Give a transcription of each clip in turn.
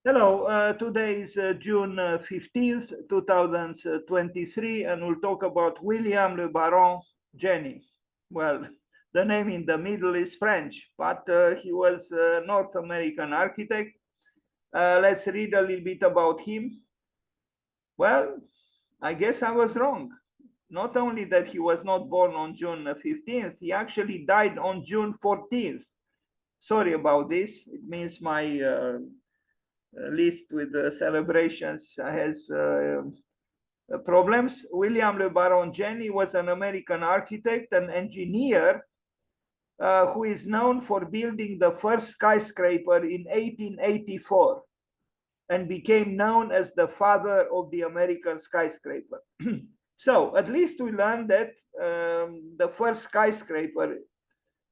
Hello, today is June 15th, 2023, and we'll talk about William Le Baron Jenney. Well, the name in the middle is French, but he was a North American architect. Let's read a little bit about him. Well, I guess I was wrong. Not only that he was not born on June 15th, he actually died on June 14th. Sorry about this. It means my list with the celebrations has problems. William Le Baron Jenney was an American architect and engineer who is known for building the first skyscraper in 1884 and became known as the father of the American skyscraper. So at least we learned that the first skyscraper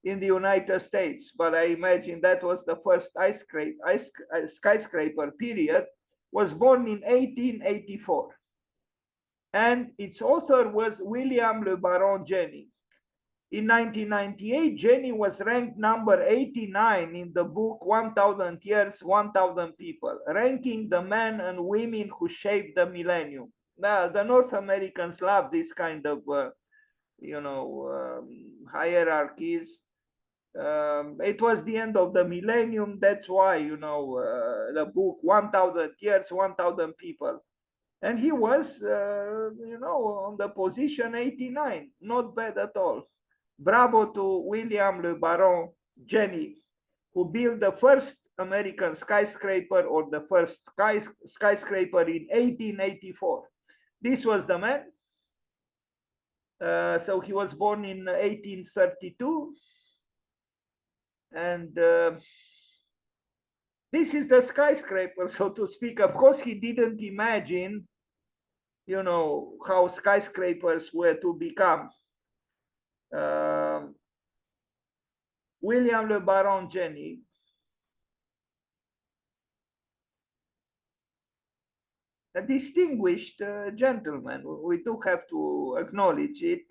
in the United States, but I imagine that was the first skyscraper period, was born in 1884. And its author was William Le Baron Jenney. In 1998, Jenney was ranked number 89 in the book 1000 Years, 1000 People, ranking the men and women who shaped the millennium. Now, the North Americans love this kind of, hierarchies. It was the end of the millennium. That's why, the book 1000 Years, 1000 People. And he was, on the position 89. Not bad at all. Bravo to William Le Baron Jenney, who built the first American skyscraper or the first skyscraper in 1884. This was the man. So he was born in 1832. And this is the skyscraper, so to speak. Of course, he didn't imagine, how skyscrapers were to become. William Le Baron Jenney. A distinguished gentleman. We do have to acknowledge it.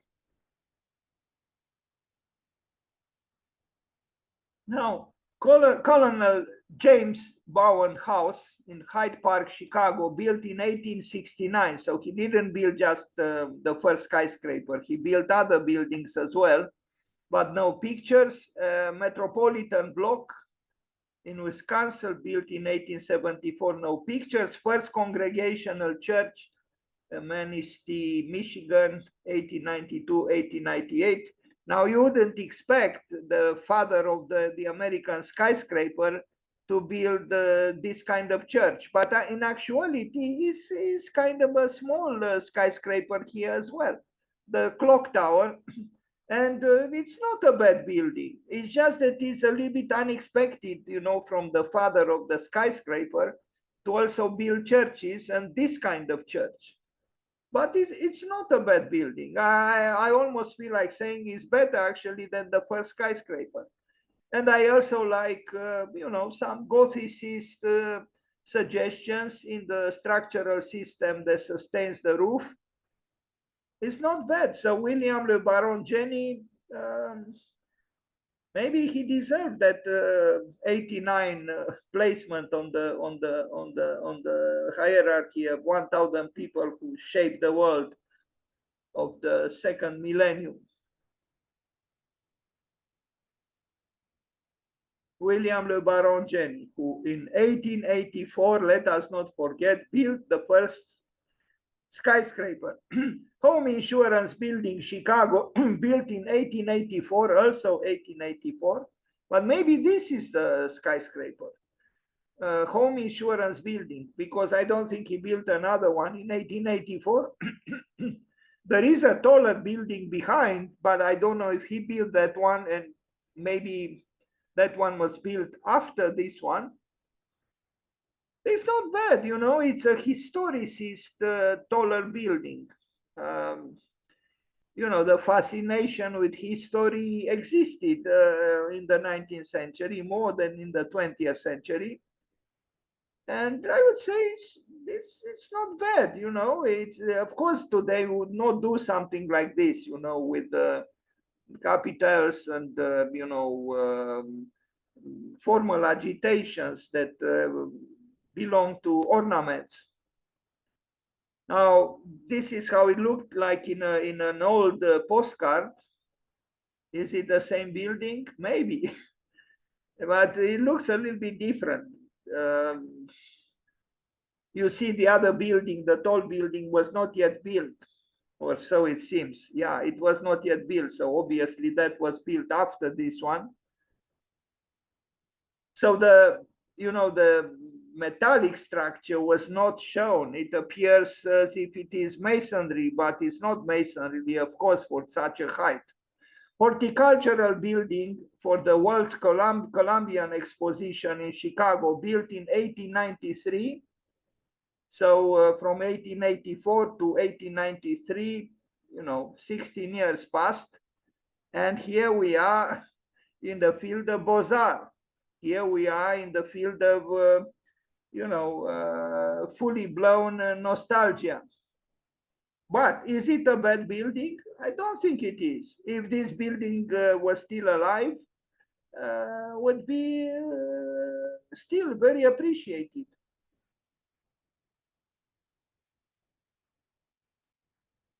Now, Colonel James Bowen House in Hyde Park, Chicago, built in 1869. So he didn't build just the first skyscraper. He built other buildings as well, but no pictures. Metropolitan Block in Wisconsin, built in 1874, no pictures. First Congregational Church, Manistee, Michigan, 1892, 1898. Now, you wouldn't expect the father of the American skyscraper to build this kind of church, but in actuality, is kind of a small skyscraper here as well. The clock tower, and it's not a bad building. It's just that it's a little bit unexpected, from the father of the skyscraper to also build churches and this kind of church. But it's not a bad building. I almost feel like saying it's better actually than the first skyscraper. And I also like, some Gothicist suggestions in the structural system that sustains the roof. It's not bad. So William Le Baron Jenney, maybe he deserved that 89 placement on the hierarchy of 1000 people who shaped the world of the second millennium. William Le Baron Jenney, who in 1884, let us not forget, built the first skyscraper. Home Insurance Building, Chicago, built in 1884, also 1884. But maybe this is the skyscraper. Home Insurance Building, because I don't think he built another one in 1884. There is a taller building behind, but I don't know if he built that one, and maybe that one was built after this one. It's not bad, it's a historicist taller building. The fascination with history existed in the 19th century more than in the 20th century. And I would say it's not bad, It's of course today we would not do something like this, with the capitals and formal agitations that belong to ornaments. Now, this is how it looked like in an old postcard. Is it the same building? Maybe, but it looks a little bit different. You see the other building, the tall building was not yet built, or so it seems. Yeah, it was not yet built. So obviously that was built after this one. So the metallic structure was not shown. It appears as if it is masonry, but it's not masonry, of course, for such a height. Horticultural building for the World's Columbian Exposition in Chicago, built in 1893. So from 1884 to 1893, 16 years passed. And here we are in the field of Beaux-Arts. Here we are in the field of, fully blown nostalgia. But is it a bad building? I don't think it is. If this building was still alive, would be still very appreciated.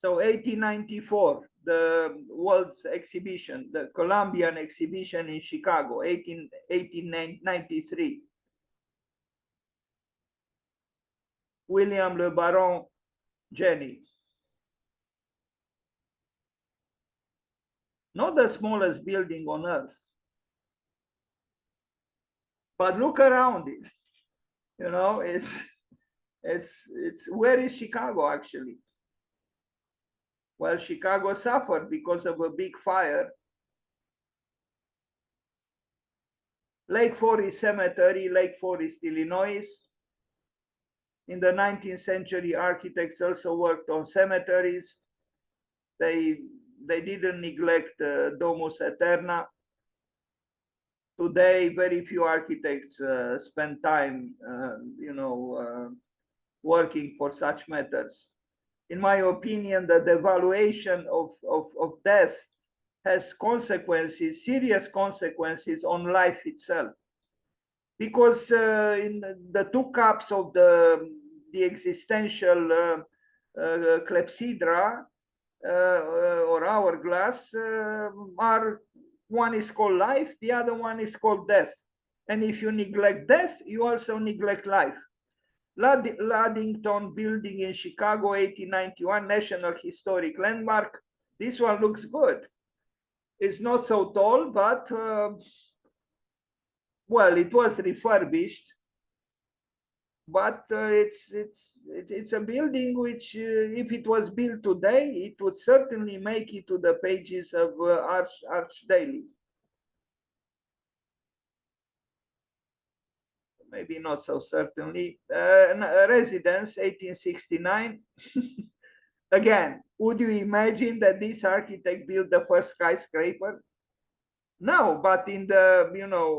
So 1894, the World's Exhibition, the Columbian Exhibition in Chicago, 1893. William Le Baron Jenney. Not the smallest building on earth. But look around it. It's where is Chicago actually? Well, Chicago suffered because of a big fire. Lake Forest Cemetery, Lake Forest, Illinois. In the 19th century, architects also worked on cemeteries. They didn't neglect Domus Eterna. Today, very few architects spend time, working for such matters. In my opinion, the devaluation of death has consequences, serious consequences on life itself. Because in the two cups of the existential clepsydra or hourglass are, one is called life, the other one is called death. And if you neglect death, you also neglect life. Ludington Building in Chicago, 1891, National Historic Landmark. This one looks good. It's not so tall, but well, it was refurbished. But it's a building which, if it was built today, it would certainly make it to the pages of Arch Daily. Maybe not so certainly. Residence, 1869. Again, would you imagine that this architect built the first skyscraper? No, but in the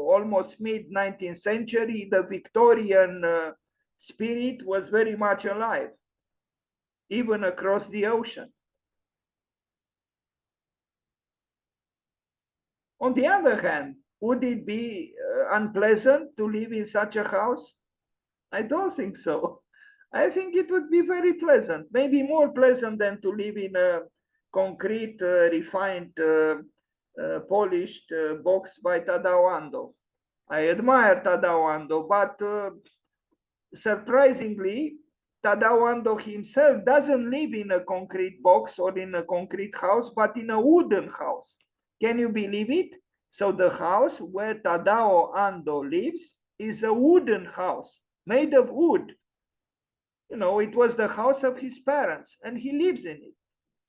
almost mid-19th century, the Victorian spirit was very much alive, even across the ocean. On the other hand, would it be unpleasant to live in such a house? I don't think so. I think it would be very pleasant, maybe more pleasant than to live in a concrete, refined, polished box by Tadao Ando. I admire Tadao Ando, but surprisingly, Tadao Ando himself doesn't live in a concrete box or in a concrete house, but in a wooden house. Can you believe it? So the house where Tadao Ando lives is a wooden house made of wood. It was the house of his parents and he lives in it.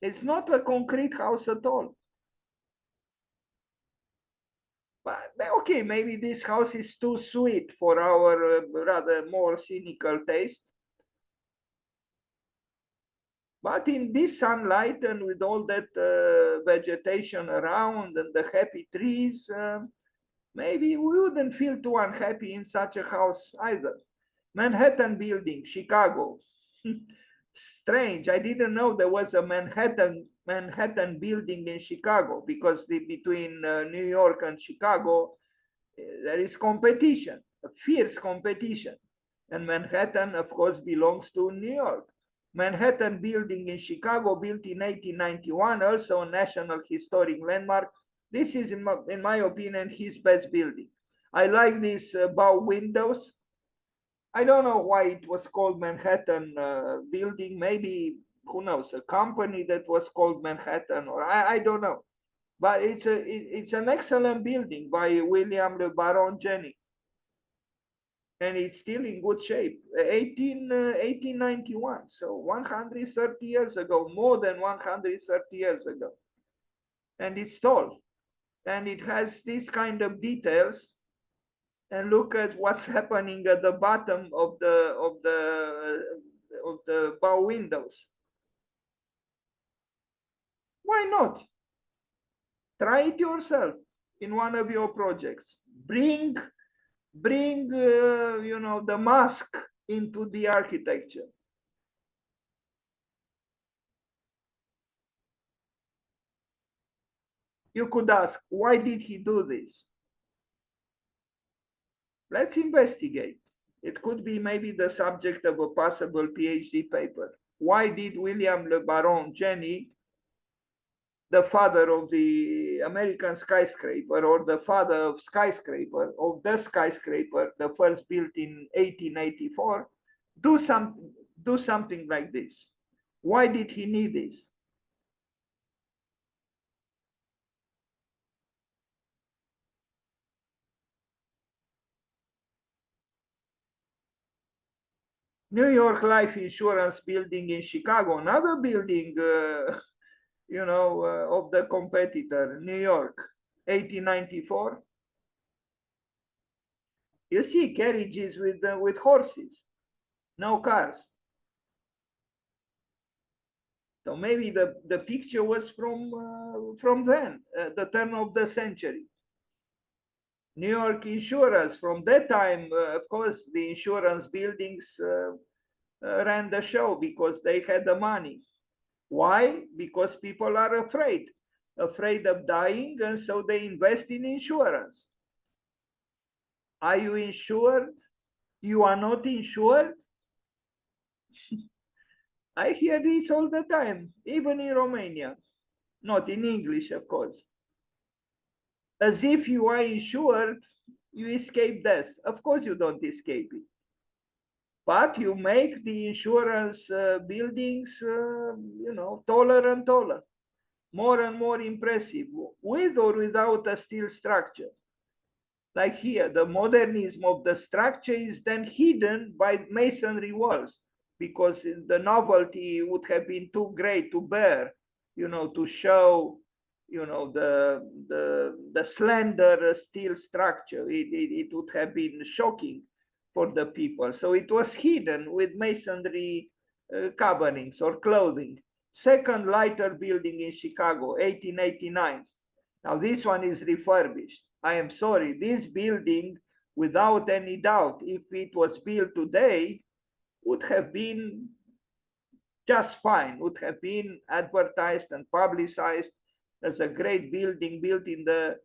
It's not a concrete house at all. But okay, maybe this house is too sweet for our rather more cynical taste. But in this sunlight and with all that vegetation around and the happy trees, maybe we wouldn't feel too unhappy in such a house either. Manhattan Building, Chicago. Strange, I didn't know there was a Manhattan Building in Chicago, because between New York and Chicago, there is competition, a fierce competition. And Manhattan, of course, belongs to New York. Manhattan Building in Chicago, built in 1891, also a National Historic Landmark. This is, in my opinion, his best building. I like these bow windows. I don't know why it was called Manhattan Building. Maybe, who knows, a company that was called Manhattan, or I don't know. But it's an excellent building by William Le Baron Jenney. And it's still in good shape. 1891, so 130 years ago, more than 130 years ago. And it's tall. And it has these kind of details. And look at what's happening at the bottom of the bow windows. Why not? Try it yourself in one of your projects. Bring the mask into the architecture. You could ask, why did he do this? Let's investigate. It could be maybe the subject of a possible PhD paper. Why did William Le Baron Jenney, the father of the American skyscraper, or the father of the skyscraper, the first built in 1884, do something like this? Why did he need this? New York Life Insurance building in Chicago, another building, of the competitor, New York, 1894. You see carriages with horses, no cars. So maybe the picture was from then, the turn of the century. New York insurance, from that time, of course, the insurance buildings ran the show because they had the money. Why? Because people are afraid of dying, and so they invest in insurance. Are you insured? You are not insured? I hear this all the time, even in Romania. Not in English, of course. As if you are insured, you escape death. Of course you don't escape it. But you make the insurance buildings, taller and taller, more and more impressive, with or without a steel structure. Like here, the modernism of the structure is then hidden by masonry walls, because the novelty would have been too great to bear, to show, the slender steel structure. It would have been shocking for the people. So it was hidden with masonry coverings or clothing. Second lighter building in Chicago, 1889. Now this one is refurbished. I am sorry, this building, without any doubt, if it was built today, would have been just fine, would have been advertised and publicized as a great building built in the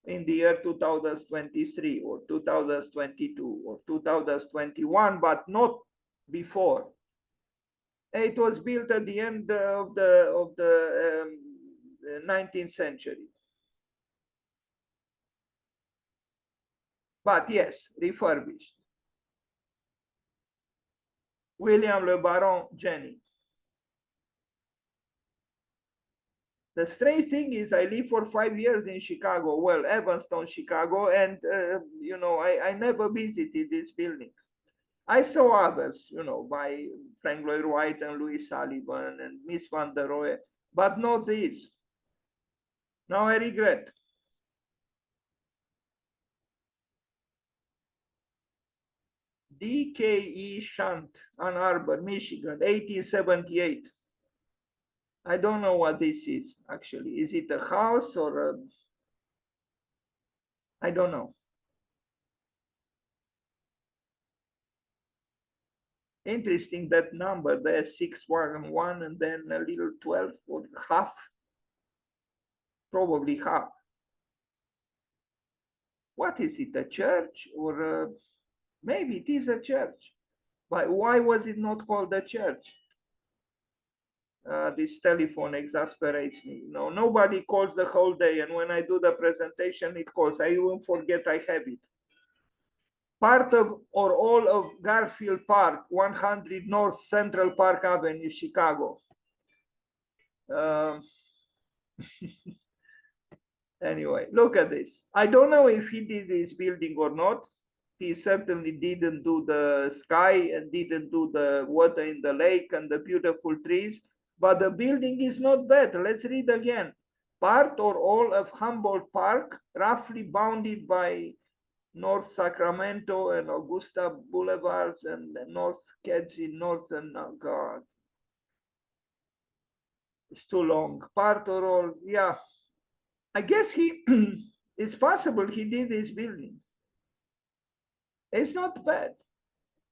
year 2023 or 2022 or 2021, but not before. It was built at the end of the 19th century. But yes, refurbished. William Le Baron Jenney. The strange thing is I lived for 5 years in Chicago, well, Evanston, Chicago, and, I never visited these buildings. I saw others, by Frank Lloyd Wright and Louis Sullivan and Miss Van der Rohe, but not these. Now I regret. DKE Shunt, Ann Arbor, Michigan, 1878. I don't know what this is, actually. Is it a house or a... I don't know. Interesting, that number there, 611, and then a little 12 or half, probably half. What is it, a church or maybe it is a church? why was it not called a church? This telephone exasperates me. No, nobody calls the whole day, and when I do the presentation, it calls. I even forget I have it. Part of or all of Garfield Park, 100 North Central Park Avenue, Chicago. Anyway, look at this. I don't know if he did this building or not. He certainly didn't do the sky and didn't do the water in the lake and the beautiful trees, but the building is not bad. Let's read again. Part or all of Humboldt Park, roughly bounded by North Sacramento and Augusta Boulevards and North Kedzie, Northern, oh God, it's too long. Part or all, yeah. I guess he, it's possible he did this building. It's not bad.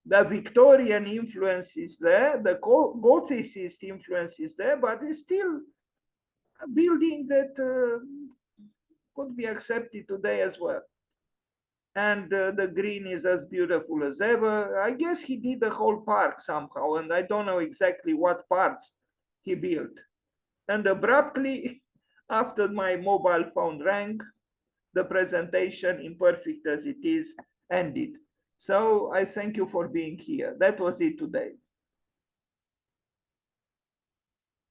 The Victorian influence is there, the Gothicist influence is there, but it's still a building that could be accepted today as well. And the green is as beautiful as ever. I guess he did the whole park somehow, and I don't know exactly what parts he built. And abruptly, after my mobile phone rang, the presentation, imperfect as it is, ended. So I thank you for being here. That was it today.